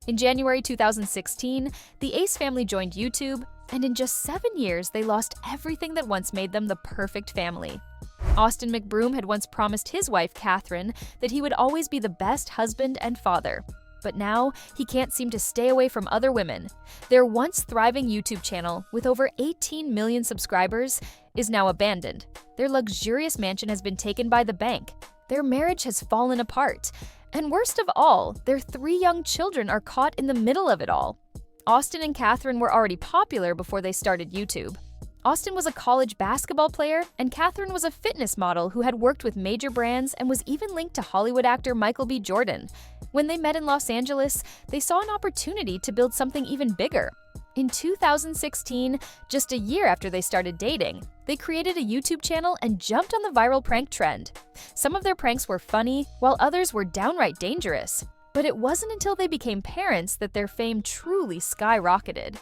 In January 2016, the Ace family joined YouTube, and in just 7 years, they lost everything that once made them the perfect family. Austin McBroom had once promised his wife, Catherine, that he would always be the best husband and father. But now, he can't seem to stay away from other women. Their once thriving YouTube channel, with over 18 million subscribers, is now abandoned. Their luxurious mansion has been taken by the bank. Their marriage has fallen apart. And worst of all, their 3 young children are caught in the middle of it all. Austin and Catherine were already popular before they started YouTube. Austin was a college basketball player, and Catherine was a fitness model who had worked with major brands and was even linked to Hollywood actor Michael B. Jordan. When they met in Los Angeles, they saw an opportunity to build something even bigger. In 2016, just a year after they started dating, they created a YouTube channel and jumped on the viral prank trend. Some of their pranks were funny, while others were downright dangerous. But it wasn't until they became parents that their fame truly skyrocketed.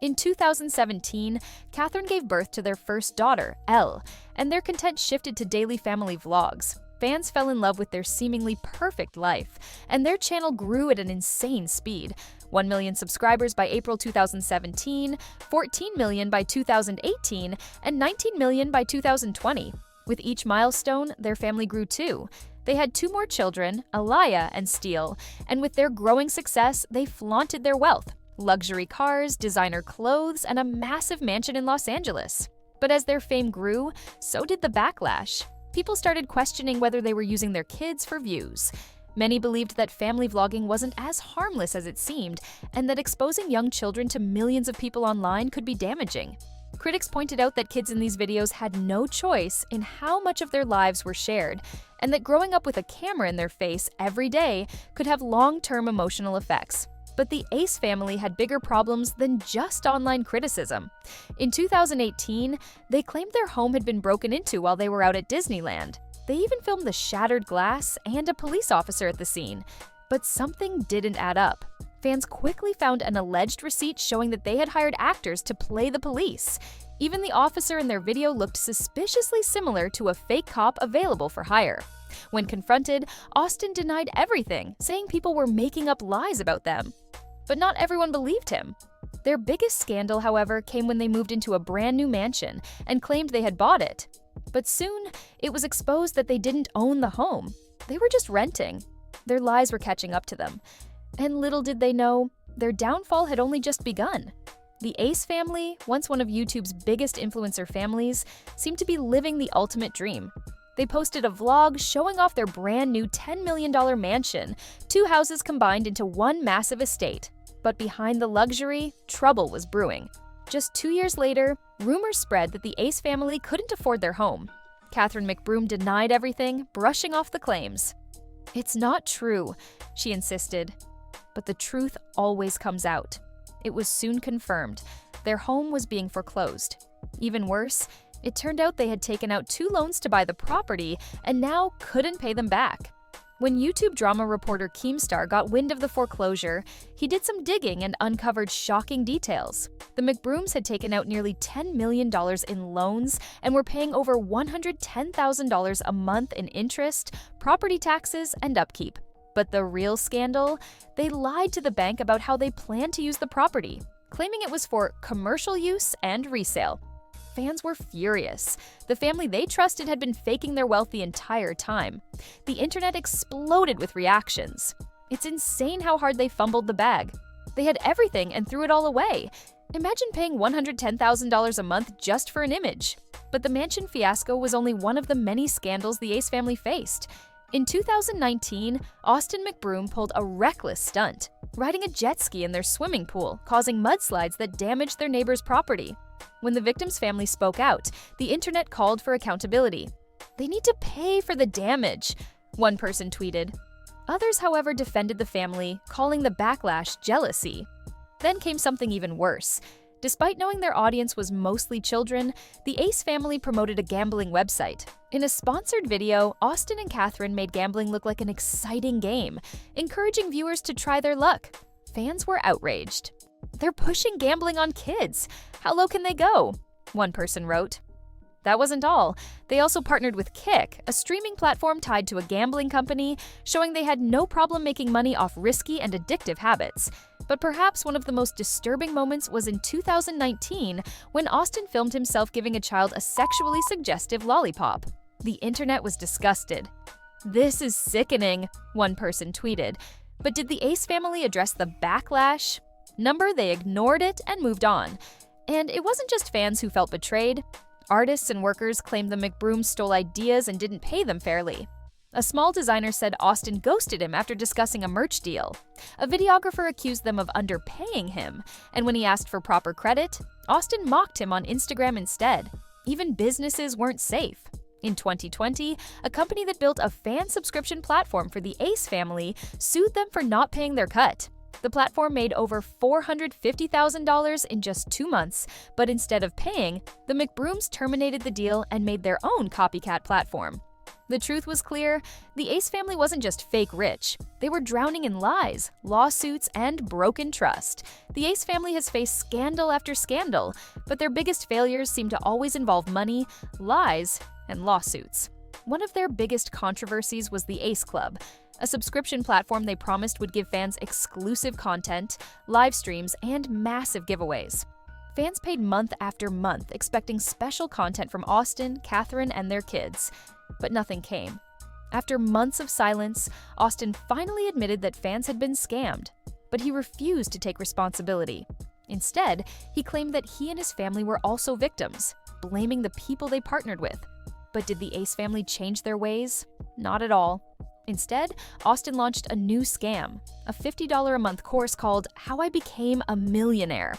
In 2017, Catherine gave birth to their first daughter, Elle, and their content shifted to daily family vlogs. Fans fell in love with their seemingly perfect life, and their channel grew at an insane speed. 1 million subscribers by April 2017, 14 million by 2018, and 19 million by 2020. With each milestone, their family grew too. They had 2 more children, Aliyah and Steele, and with their growing success, they flaunted their wealth. Luxury cars, designer clothes, and a massive mansion in Los Angeles. But as their fame grew, so did the backlash. People started questioning whether they were using their kids for views. Many believed that family vlogging wasn't as harmless as it seemed, and that exposing young children to millions of people online could be damaging. Critics pointed out that kids in these videos had no choice in how much of their lives were shared, and that growing up with a camera in their face every day could have long-term emotional effects. But the Ace family had bigger problems than just online criticism. In 2018, they claimed their home had been broken into while they were out at Disneyland. They even filmed the shattered glass and a police officer at the scene. But something didn't add up. Fans quickly found an alleged receipt showing that they had hired actors to play the police. Even the officer in their video looked suspiciously similar to a fake cop available for hire. When confronted, Austin denied everything, saying people were making up lies about them. But not everyone believed him. Their biggest scandal, however, came when they moved into a brand new mansion and claimed they had bought it. But soon, it was exposed that they didn't own the home. They were just renting. Their lies were catching up to them. And little did they know, their downfall had only just begun. The Ace family, once one of YouTube's biggest influencer families, seemed to be living the ultimate dream. They posted a vlog showing off their brand new $10 million mansion, 2 houses combined into one massive estate. But behind the luxury, trouble was brewing. Just 2 years later, rumors spread that the Ace family couldn't afford their home. Catherine McBroom denied everything, brushing off the claims. "It's not true," she insisted. But the truth always comes out. It was soon confirmed. Their home was being foreclosed. Even worse, it turned out they had taken out 2 loans to buy the property and now couldn't pay them back. When YouTube drama reporter Keemstar got wind of the foreclosure, he did some digging and uncovered shocking details. The McBrooms had taken out nearly $10 million in loans and were paying over $110,000 a month in interest, property taxes, and upkeep. But the real scandal? They lied to the bank about how they planned to use the property, claiming it was for commercial use and resale. Fans were furious. The family they trusted had been faking their wealth the entire time. The internet exploded with reactions. It's insane how hard they fumbled the bag. They had everything and threw it all away. Imagine paying $110,000 a month just for an image. But the mansion fiasco was only one of the many scandals the Ace family faced. In 2019, Austin McBroom pulled a reckless stunt, riding a jet ski in their swimming pool, causing mudslides that damaged their neighbor's property. When the victim's family spoke out, the internet called for accountability. "They need to pay for the damage," one person tweeted. Others, however, defended the family, calling the backlash jealousy. Then came something even worse. Despite knowing their audience was mostly children, the Ace family promoted a gambling website. In a sponsored video, Austin and Catherine made gambling look like an exciting game, encouraging viewers to try their luck. Fans were outraged. "They're pushing gambling on kids. How low can they go?" one person wrote. That wasn't all. They also partnered with Kick, a streaming platform tied to a gambling company, showing they had no problem making money off risky and addictive habits. But perhaps one of the most disturbing moments was in 2019 when Austin filmed himself giving a child a sexually suggestive lollipop. The internet was disgusted. "This is sickening," one person tweeted. But did the Ace family address the backlash? They ignored it and moved on. And it wasn't just fans who felt betrayed. Artists and workers claimed the McBrooms stole ideas and didn't pay them fairly. A small designer said Austin ghosted him after discussing a merch deal. A videographer accused them of underpaying him, and when he asked for proper credit, Austin mocked him on Instagram instead. Even businesses weren't safe. In 2020, a company that built a fan subscription platform for the Ace family sued them for not paying their cut. The platform made over $450,000 in just 2 months, but instead of paying, the McBrooms terminated the deal and made their own copycat platform. The truth was clear: the Ace family wasn't just fake rich. They were drowning in lies, lawsuits, and broken trust. The Ace family has faced scandal after scandal, but their biggest failures seem to always involve money, lies, and lawsuits. One of their biggest controversies was the Ace Club, a subscription platform they promised would give fans exclusive content, live streams, and massive giveaways. Fans paid month after month expecting special content from Austin, Catherine, and their kids, but nothing came. After months of silence, Austin finally admitted that fans had been scammed, but he refused to take responsibility. Instead, he claimed that he and his family were also victims, blaming the people they partnered with. But did the Ace family change their ways? Not at all. Instead, Austin launched a new scam, a $50 a month course called How I Became a Millionaire.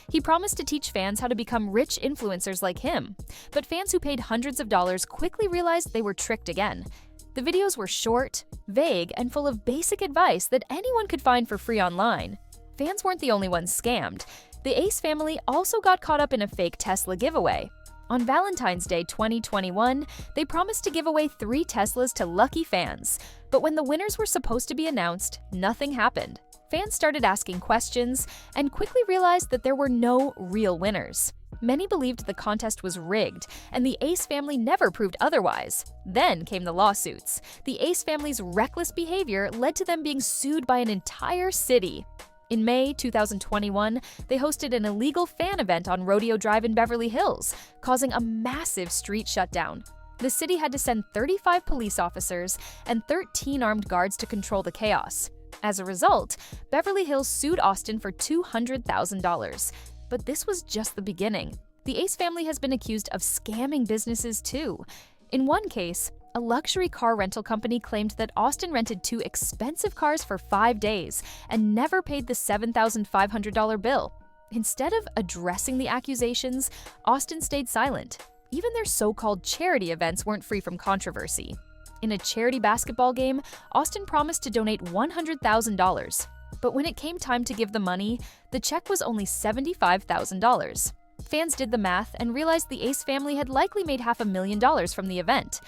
He promised to teach fans how to become rich influencers like him, but fans who paid hundreds of dollars quickly realized they were tricked again. The videos were short, vague, and full of basic advice that anyone could find for free online. Fans weren't the only ones scammed. The Ace family also got caught up in a fake Tesla giveaway. On Valentine's Day 2021, they promised to give away 3 Teslas to lucky fans, but when the winners were supposed to be announced, nothing happened. Fans started asking questions and quickly realized that there were no real winners. Many believed the contest was rigged, and the Ace family never proved otherwise. Then came the lawsuits. The Ace family's reckless behavior led to them being sued by an entire city. In May 2021, they hosted an illegal fan event on Rodeo Drive in Beverly Hills, causing a massive street shutdown. The city had to send 35 police officers and 13 armed guards to control the chaos. As a result, Beverly Hills sued Austin for $200,000. But this was just the beginning. The Ace family has been accused of scamming businesses too. In one case, a luxury car rental company claimed that Austin rented 2 expensive cars for 5 days and never paid the $7,500 bill. Instead of addressing the accusations, Austin stayed silent. Even their so-called charity events weren't free from controversy. In a charity basketball game, Austin promised to donate $100,000. But when it came time to give the money, the check was only $75,000. Fans did the math and realized the Ace family had likely made $500,000 from the event.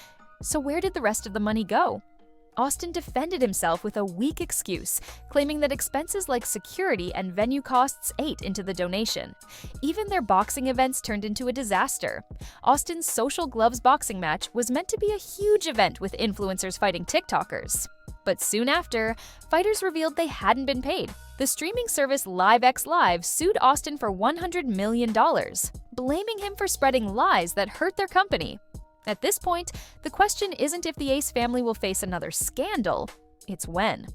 So where did the rest of the money go? Austin defended himself with a weak excuse, claiming that expenses like security and venue costs ate into the donation. Even their boxing events turned into a disaster. Austin's Social Gloves boxing match was meant to be a huge event with influencers fighting TikTokers. But soon after, fighters revealed they hadn't been paid. The streaming service LiveXLive sued Austin for $100 million, blaming him for spreading lies that hurt their company. At this point, the question isn't if the Ace family will face another scandal, it's when.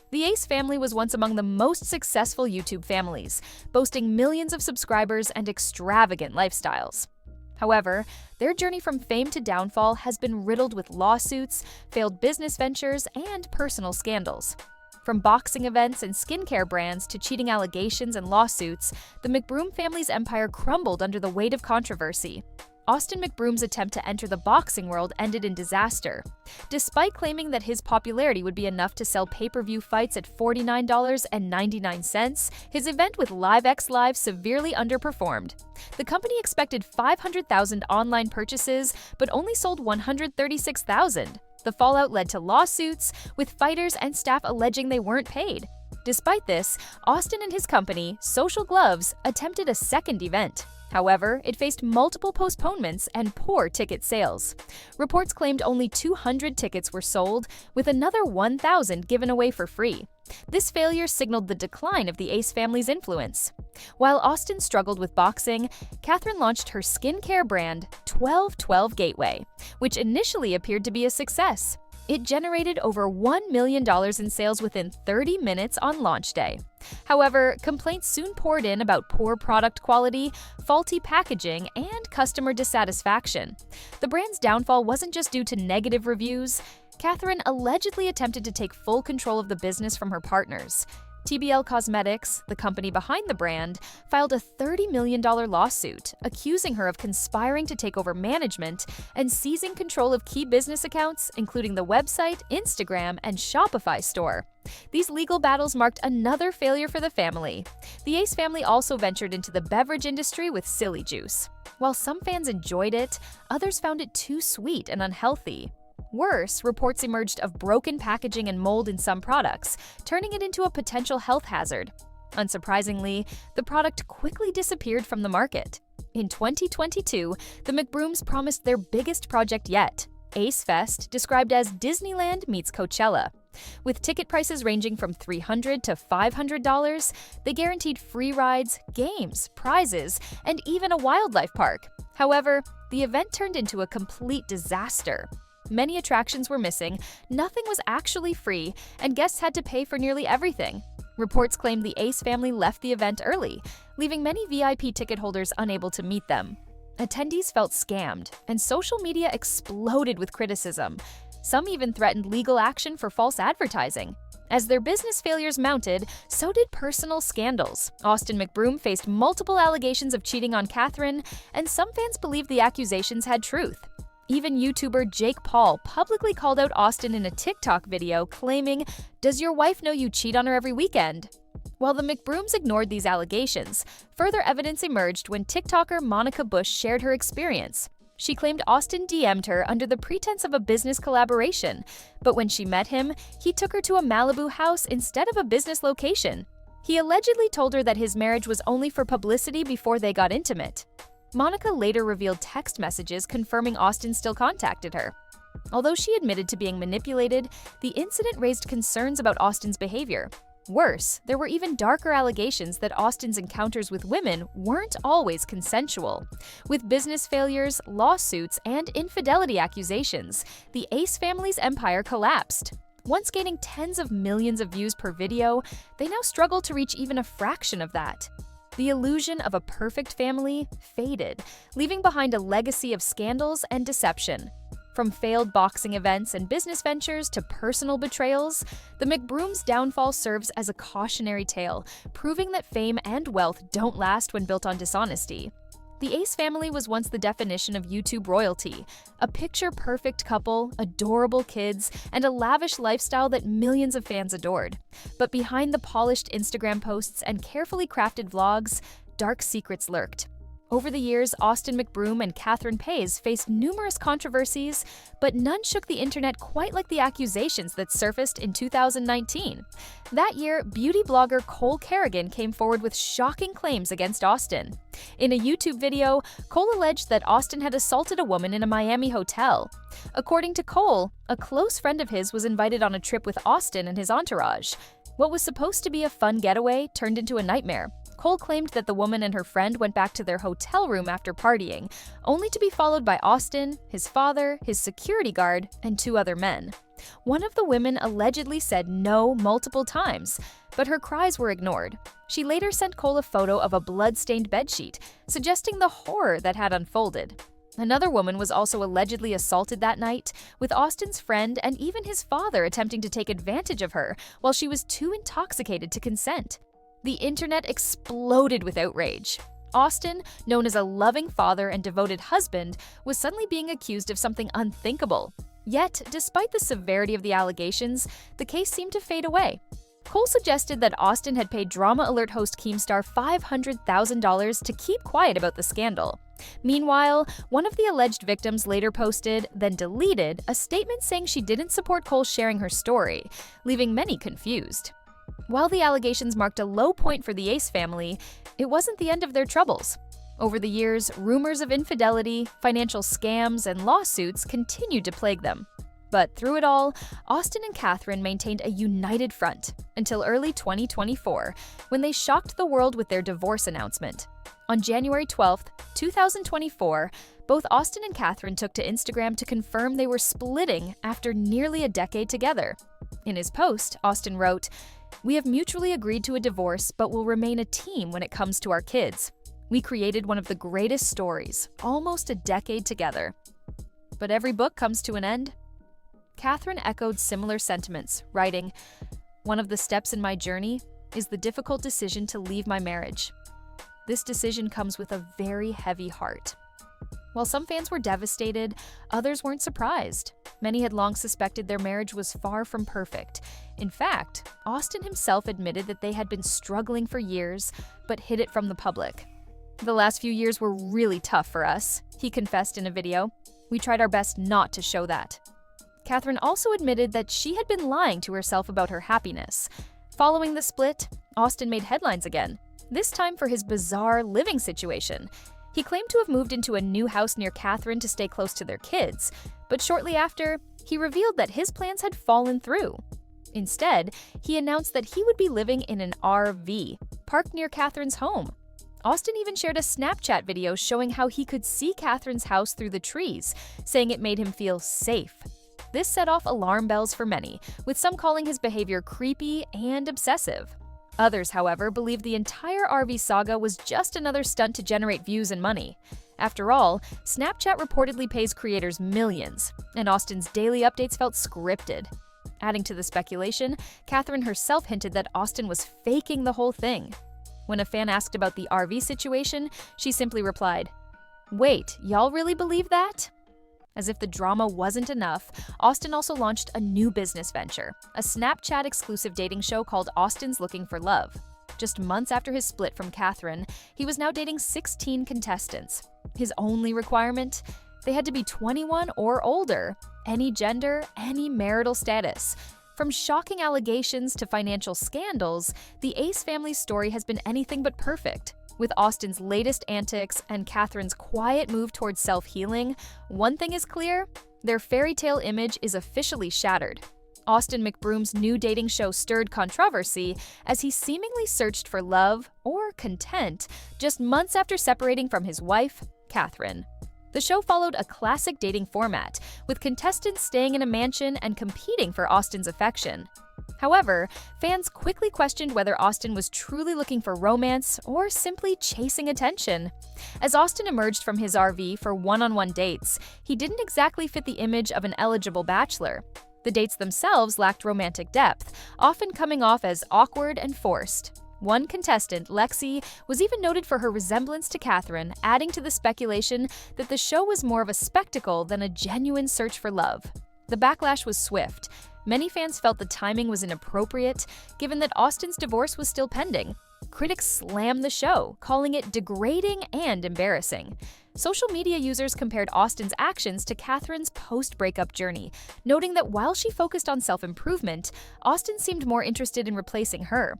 The Ace family was once among the most successful YouTube families, boasting millions of subscribers and extravagant lifestyles. However, their journey from fame to downfall has been riddled with lawsuits, failed business ventures, and personal scandals. From boxing events and skincare brands to cheating allegations and lawsuits, the McBroom family's empire crumbled under the weight of controversy. Austin McBroom's attempt to enter the boxing world ended in disaster. Despite claiming that his popularity would be enough to sell pay-per-view fights at $49.99, his event with LiveXLive severely underperformed. The company expected 500,000 online purchases, but only sold 136,000. The fallout led to lawsuits, with fighters and staff alleging they weren't paid. Despite this, Austin and his company, Social Gloves, attempted a second event. However, it faced multiple postponements and poor ticket sales. Reports claimed only 200 tickets were sold, with another 1,000 given away for free. This failure signaled the decline of the Ace family's influence. While Austin struggled with boxing, Catherine launched her skincare brand, 1212 Gateway, which initially appeared to be a success. It generated over $1 million in sales within 30 minutes on launch day. However, complaints soon poured in about poor product quality, faulty packaging, and customer dissatisfaction. The brand's downfall wasn't just due to negative reviews. Catherine allegedly attempted to take full control of the business from her partners. TBL Cosmetics, the company behind the brand, filed a $30 million lawsuit, accusing her of conspiring to take over management and seizing control of key business accounts, including the website, Instagram, and Shopify store. These legal battles marked another failure for the family. The Ace family also ventured into the beverage industry with Silly Juice. While some fans enjoyed it, others found it too sweet and unhealthy. Worse, reports emerged of broken packaging and mold in some products, turning it into a potential health hazard. Unsurprisingly, the product quickly disappeared from the market. In 2022, the McBrooms promised their biggest project yet, Ace Fest, described as Disneyland meets Coachella. With ticket prices ranging from $300 to $500, they guaranteed free rides, games, prizes, and even a wildlife park. However, the event turned into a complete disaster. Many attractions were missing, nothing was actually free, and guests had to pay for nearly everything. Reports claimed the Ace family left the event early, leaving many VIP ticket holders unable to meet them. Attendees felt scammed, and social media exploded with criticism. Some even threatened legal action for false advertising. As their business failures mounted, so did personal scandals. Austin McBroom faced multiple allegations of cheating on Catherine, and some fans believed the accusations had truth. Even YouTuber Jake Paul publicly called out Austin in a TikTok video, claiming, "Does your wife know you cheat on her every weekend?" While the McBrooms ignored these allegations, further evidence emerged when TikToker Monica Bush shared her experience. She claimed Austin DM'd her under the pretense of a business collaboration, but when she met him, he took her to a Malibu house instead of a business location. He allegedly told her that his marriage was only for publicity before they got intimate. Monica later revealed text messages confirming Austin still contacted her. Although she admitted to being manipulated, the incident raised concerns about Austin's behavior. Worse, there were even darker allegations that Austin's encounters with women weren't always consensual. With business failures, lawsuits, and infidelity accusations, the Ace family's empire collapsed. Once gaining tens of millions of views per video, they now struggle to reach even a fraction of that. The illusion of a perfect family faded, leaving behind a legacy of scandals and deception. From failed boxing events and business ventures to personal betrayals, the McBrooms' downfall serves as a cautionary tale, proving that fame and wealth don't last when built on dishonesty. The Ace family was once the definition of YouTube royalty, a picture-perfect couple, adorable kids, and a lavish lifestyle that millions of fans adored. But behind the polished Instagram posts and carefully crafted vlogs, dark secrets lurked. Over the years, Austin McBroom and Catherine Pays faced numerous controversies, but none shook the internet quite like the accusations that surfaced in 2019. That year, beauty blogger Cole Kerrigan came forward with shocking claims against Austin. In a YouTube video, Cole alleged that Austin had assaulted a woman in a Miami hotel. According to Cole, a close friend of his was invited on a trip with Austin and his entourage. What was supposed to be a fun getaway turned into a nightmare. Cole claimed that the woman and her friend went back to their hotel room after partying, only to be followed by Austin, his father, his security guard, and 2 other men. One of the women allegedly said no multiple times, but her cries were ignored. She later sent Cole a photo of a blood-stained bedsheet, suggesting the horror that had unfolded. Another woman was also allegedly assaulted that night, with Austin's friend and even his father attempting to take advantage of her while she was too intoxicated to consent. The internet exploded with outrage. Austin, known as a loving father and devoted husband, was suddenly being accused of something unthinkable. Yet, despite the severity of the allegations, the case seemed to fade away. Cole suggested that Austin had paid Drama Alert host Keemstar $500,000 to keep quiet about the scandal. Meanwhile, one of the alleged victims later posted, then deleted, a statement saying she didn't support Cole sharing her story, leaving many confused. While the allegations marked a low point for the Ace family, it wasn't the end of their troubles. Over the years, rumors of infidelity, financial scams, and lawsuits continued to plague them. But through it all, Austin and Catherine maintained a united front until early 2024, when they shocked the world with their divorce announcement. On January 12, 2024, both Austin and Catherine took to Instagram to confirm they were splitting after nearly a decade together. In his post, Austin wrote, "We have mutually agreed to a divorce, but will remain a team when it comes to our kids. We created one of the greatest stories, almost a decade together. But every book comes to an end." Catherine echoed similar sentiments, writing, "One of the steps in my journey is the difficult decision to leave my marriage. This decision comes with a very heavy heart." While some fans were devastated, others weren't surprised. Many had long suspected their marriage was far from perfect. In fact, Austin himself admitted that they had been struggling for years, but hid it from the public. "The last few years were really tough for us," he confessed in a video. "We tried our best not to show that." Catherine also admitted that she had been lying to herself about her happiness. Following the split, Austin made headlines again, this time for his bizarre living situation. He claimed to have moved into a new house near Catherine to stay close to their kids, but shortly after, he revealed that his plans had fallen through. Instead, he announced that he would be living in an RV, parked near Catherine's home. Austin even shared a Snapchat video showing how he could see Catherine's house through the trees, saying it made him feel safe. This set off alarm bells for many, with some calling his behavior creepy and obsessive. Others, however, believed the entire RV saga was just another stunt to generate views and money. After all, Snapchat reportedly pays creators millions, and Austin's daily updates felt scripted. Adding to the speculation, Catherine herself hinted that Austin was faking the whole thing. When a fan asked about the RV situation, she simply replied, "Wait, y'all really believe that?" As if the drama wasn't enough, Austin also launched a new business venture, a Snapchat-exclusive dating show called Austin's Looking for Love. Just months after his split from Catherine, he was now dating 16 contestants. His only requirement? They had to be 21 or older, any gender, any marital status. From shocking allegations to financial scandals, the Ace family's story has been anything but perfect. With Austin's latest antics and Catherine's quiet move towards self-healing, one thing is clear: their fairy tale image is officially shattered. Austin McBroom's new dating show stirred controversy as he seemingly searched for love or content just months after separating from his wife, Catherine. The show followed a classic dating format, with contestants staying in a mansion and competing for Austin's affection. However, fans quickly questioned whether Austin was truly looking for romance or simply chasing attention. As Austin emerged from his RV for one-on-one dates, he didn't exactly fit the image of an eligible bachelor. The dates themselves lacked romantic depth, often coming off as awkward and forced. One contestant, Lexi, was even noted for her resemblance to Catherine, adding to the speculation that the show was more of a spectacle than a genuine search for love. The backlash was swift. Many fans felt the timing was inappropriate, given that Austin's divorce was still pending. Critics slammed the show, calling it degrading and embarrassing. Social media users compared Austin's actions to Catherine's post-breakup journey, noting that while she focused on self-improvement, Austin seemed more interested in replacing her.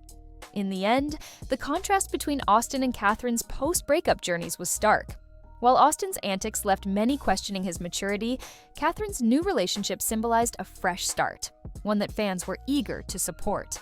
In the end, the contrast between Austin and Catherine's post-breakup journeys was stark. While Austin's antics left many questioning his maturity, Catherine's new relationship symbolized a fresh start, one that fans were eager to support.